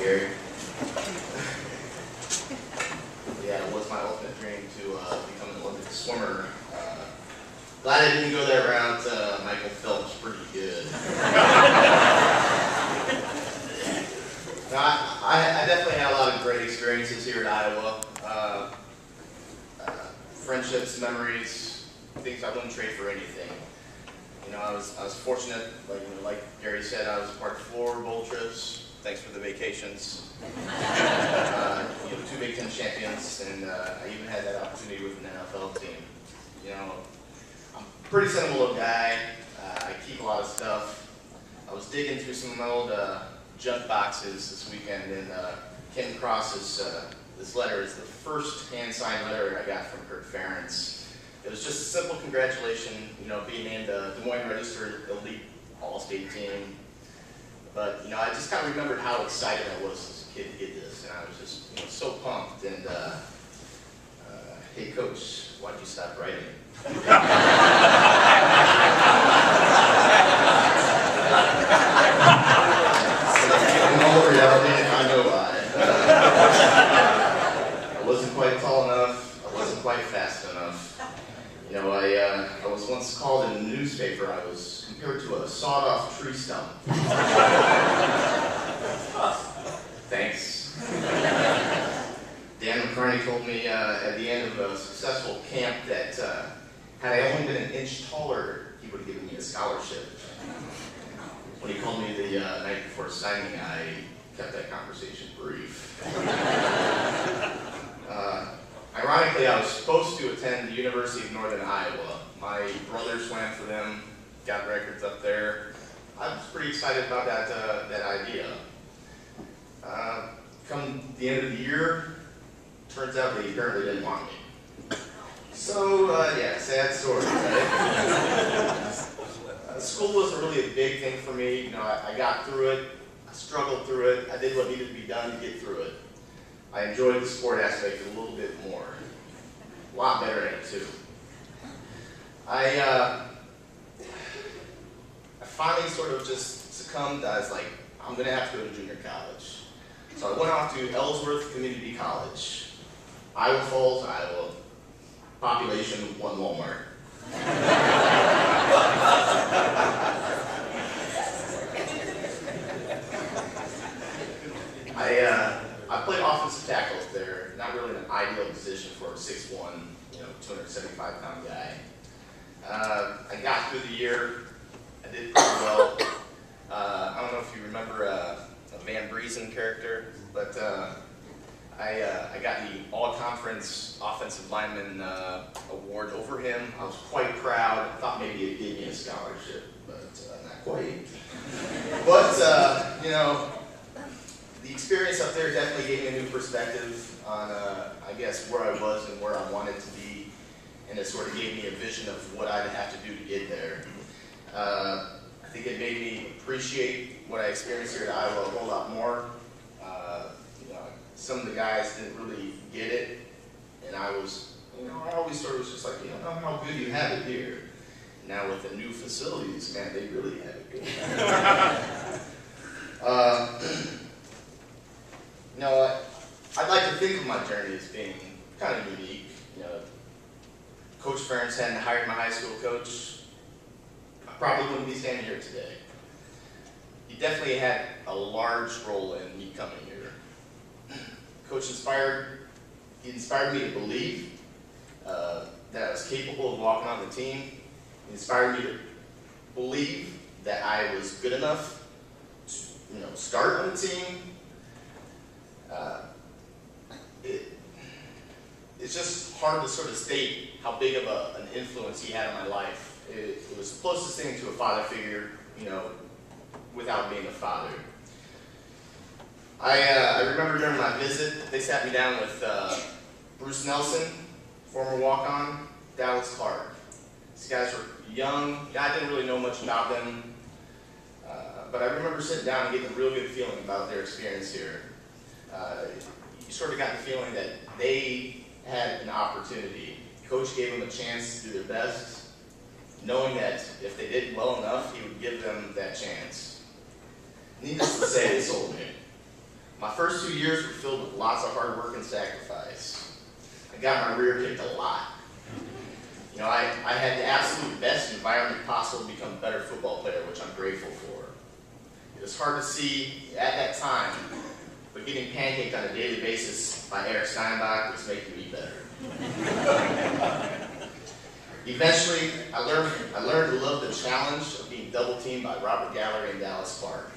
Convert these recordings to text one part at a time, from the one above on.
Gary. Yeah, it was my ultimate dream to become an Olympic swimmer. Glad I didn't go that route. Michael Phelps pretty good. No, I definitely had a lot of great experiences here at Iowa. Friendships, memories, things I wouldn't trade for anything. You know, I was fortunate, like Gary said, I was part of 4 bowl trips. Thanks for the vacations. 2 Big Ten champions, and I even had that opportunity with an NFL team. You know, I'm a pretty sentimental guy. I keep a lot of stuff. I was digging through some of my old junk boxes this weekend and came across this letter. It's the first hand-signed letter I got from Kurt Ferentz. It was just a simple congratulation, you know, being named the Des Moines Register Elite All-State team. But, you know, I just kind of remembered how excited I was as a kid to get this, and I was just, you know, so pumped. And, hey, Coach, why'd you stop writing? In all reality, I know why. I wasn't quite tall enough. I wasn't quite fast enough. You know, I was once called in the newspaper. I was compared to a sawed-off tree stump. Thanks. Dan McCarney told me at the end of a successful camp that had I only been an inch taller, he would have given me a scholarship. When he called me the night before signing, I kept that conversation brief. Ironically, I was supposed to attend the University of Northern Iowa. My brother swam for them, got records up there. I was pretty excited about that idea. Come the end of the year, turns out they apparently didn't want me. So, yeah, sad story, right? School wasn't really a big thing for me. You know, I got through it, I struggled through it, I did what needed to be done to get through it. I enjoyed the sport aspect a little bit more. A lot better at it, too. I finally sort of just succumbed. I was like, I'm going to have to go to junior college. So I went off to Ellsworth Community College, Iowa Falls, Iowa. Population 1 Walmart. I played offensive tackle up there. Not really an ideal position for a 6'1", 275-pound guy. I got through the year. I did pretty well. I don't know if you remember a Van Briesen character, but I got the All-Conference Offensive Lineman Award over him. I was quite proud. I thought maybe it gave me a scholarship, but not quite. But, you know, the experience up there definitely gave me a new perspective on, I guess, where I was and where I wanted to be, and it sort of gave me a vision of what I'd have to do to get there. I think it made me appreciate what I experienced here at Iowa a whole lot more. Some of the guys didn't really get it, and I was, I always sort of was just like, how good you have it here. Now with the new facilities, man, they really have it good. I'd like to think of my journey as being kind of unique. Coach Ferentz hadn't hired my high school coach, I probably wouldn't be standing here today. He definitely had a large role in me coming here. Coach inspired me to believe that I was capable of walking on the team. He inspired me to believe that I was good enough to, start on the team. It's just hard to sort of state how big of an influence he had on my life. It was the closest thing to a father figure, without being a father. I remember during my visit, they sat me down with Bruce Nelson, former walk-on, Dallas Clark. These guys were young. I didn't really know much about them, but I remember sitting down and getting a real good feeling about their experience here. You sort of got the feeling that they had an opportunity. Coach gave them a chance to do their best, knowing that if they did well enough, he would give them that chance. Needless to say, they sold me. My first 2 years were filled with lots of hard work and sacrifice. I got my rear kicked a lot. You know, I had the absolute best environment possible to become a better football player, which I'm grateful for. It was hard to see at that time, but getting pancaked on a daily basis by Eric Steinbach was making me better. Eventually, I learned to love the challenge of being double-teamed by Robert Gallery and Dallas Clark.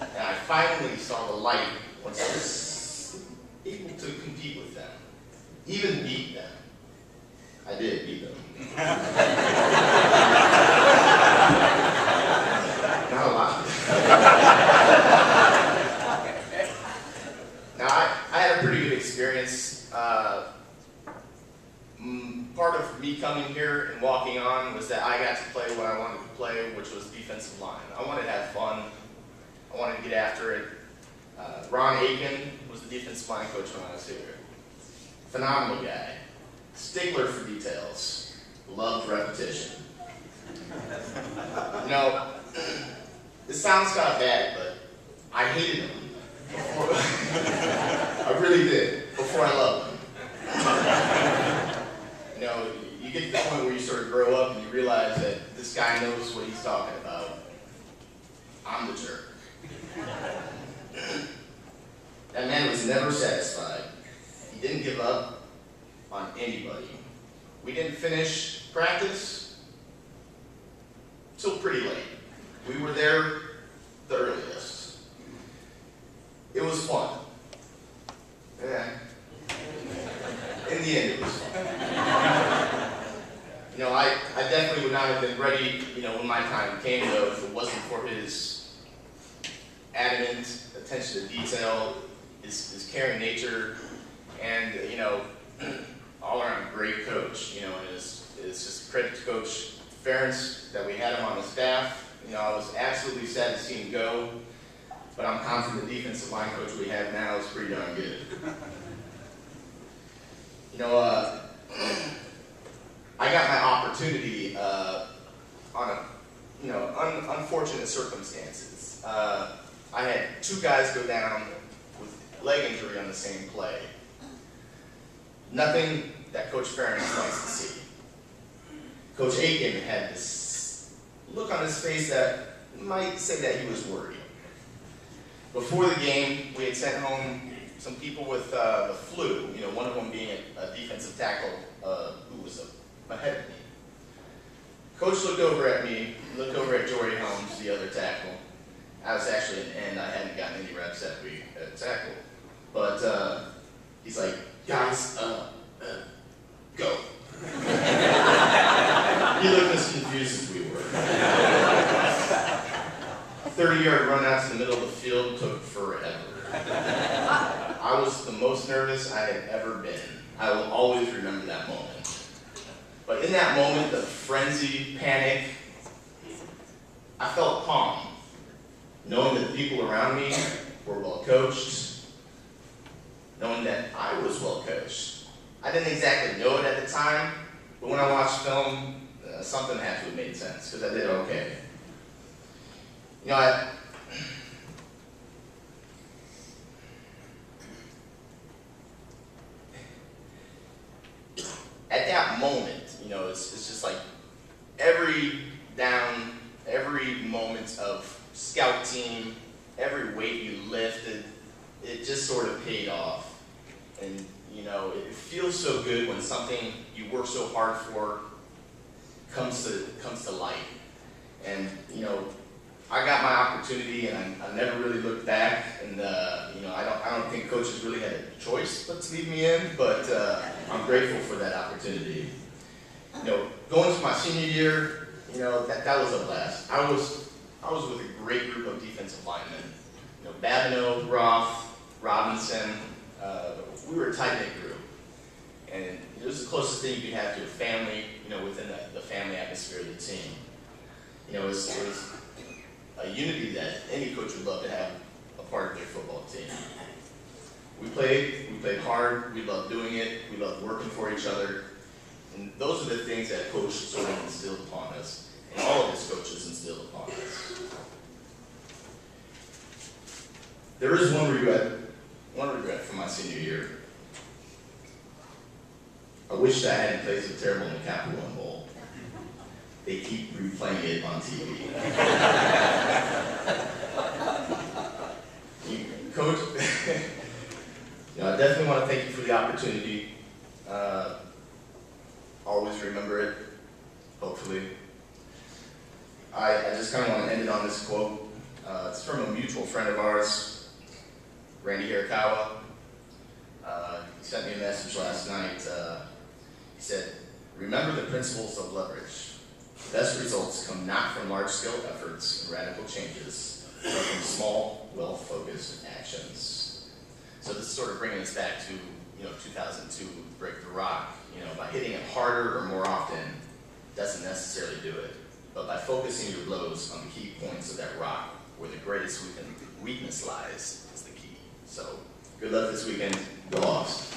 And I finally saw the light once I was able to compete with them, even beat them. I did beat them. Not a lot. Now, I had a pretty good experience. Part of me coming here and walking on was that I got to play what I wanted to play, which was defensive line. I wanted to have fun. I wanted to get after it. Ron Aiken was the defensive line coach when I was here. Phenomenal guy. Stickler for details. Loved repetition. You know, this sounds kind of bad, but I hated him. I really did, before I loved him. You know, you get to the point where you sort of grow up and you realize that this guy knows what he's talking about. I'm the jerk. That man was never satisfied. He didn't give up on anybody. We didn't finish practice till pretty late. We were there the earliest. It was fun. Yeah. In the end, it was fun. You know, I definitely would not have been ready, you know, when my time came, though, if it wasn't for his adamant attention to detail, his caring nature, and, you know, all-around great coach. You know, and it's just a credit to Coach Ferentz that we had him on the staff. You know, I was absolutely sad to see him go, but I'm confident the defensive line coach we have now is pretty darn good. You know, I got my opportunity on a, you know, unfortunate circumstances. I had two guys go down with leg injury on the same play. Nothing that Coach Ferentz likes to see. Coach Aiken had this look on his face that might say that he was worried. Before the game, we had sent home some people with the flu, you know, one of them being a defensive tackle who was ahead of me. Coach looked over at me, looked over at Jory Holmes, the other tackle. I was actually an end. I hadn't gotten any reps that week at tackle. But he's like, guys, go. He looked as confused as we were. 30-yard run out to the middle of the field took forever. I was the most nervous I had ever been. I will always remember that moment. But in that moment, the frenzy, panic, I felt calm, knowing that the people around me were well coached, knowing that I was well coached. I didn't exactly know it at the time, but when I watched film, something had to have made sense, because I did okay. You know, at that moment, you know, it's just like every down, every moment of scout team, every weight you lifted, it just sort of paid off. And, you know, it feels so good when something you work so hard for comes to light. And, you know, I got my opportunity, and I never really looked back. And you know, I don't think coaches really had a choice but to leave me in. But I'm grateful for that opportunity. You know, going to my senior year, you know, that was a blast. I was with a great group of defensive linemen. You know, Babineau, Roth, Robinson. We were a tight-knit group, and it was the closest thing you could have to a family. You know, within the family atmosphere of the team. You know, it was a unity that any coach would love to have a part of their football team. We played hard, we loved doing it, we loved working for each other, and those are the things that Coach sort of instilled upon us, and all of his coaches instilled upon us. There is one regret from my senior year. I wish that I hadn't played so terrible in the Capital One Bowl. They keep replaying it on TV. Coach, I definitely want to thank you for the opportunity. Always remember it, hopefully. I just kind of want to end it on this quote. It's from a mutual friend of ours, Randy Hirakawa. He sent me a message last night. He said, "Remember the principles of leverage. The best results come not from large-scale efforts and radical changes, but from small, well-focused actions." So this is sort of bringing us back to 2002, Break the Rock. By hitting it harder or more often doesn't necessarily do it, but by focusing your blows on the key points of that rock, where the greatest weakness lies, is the key. So good luck this weekend. Go Hawks.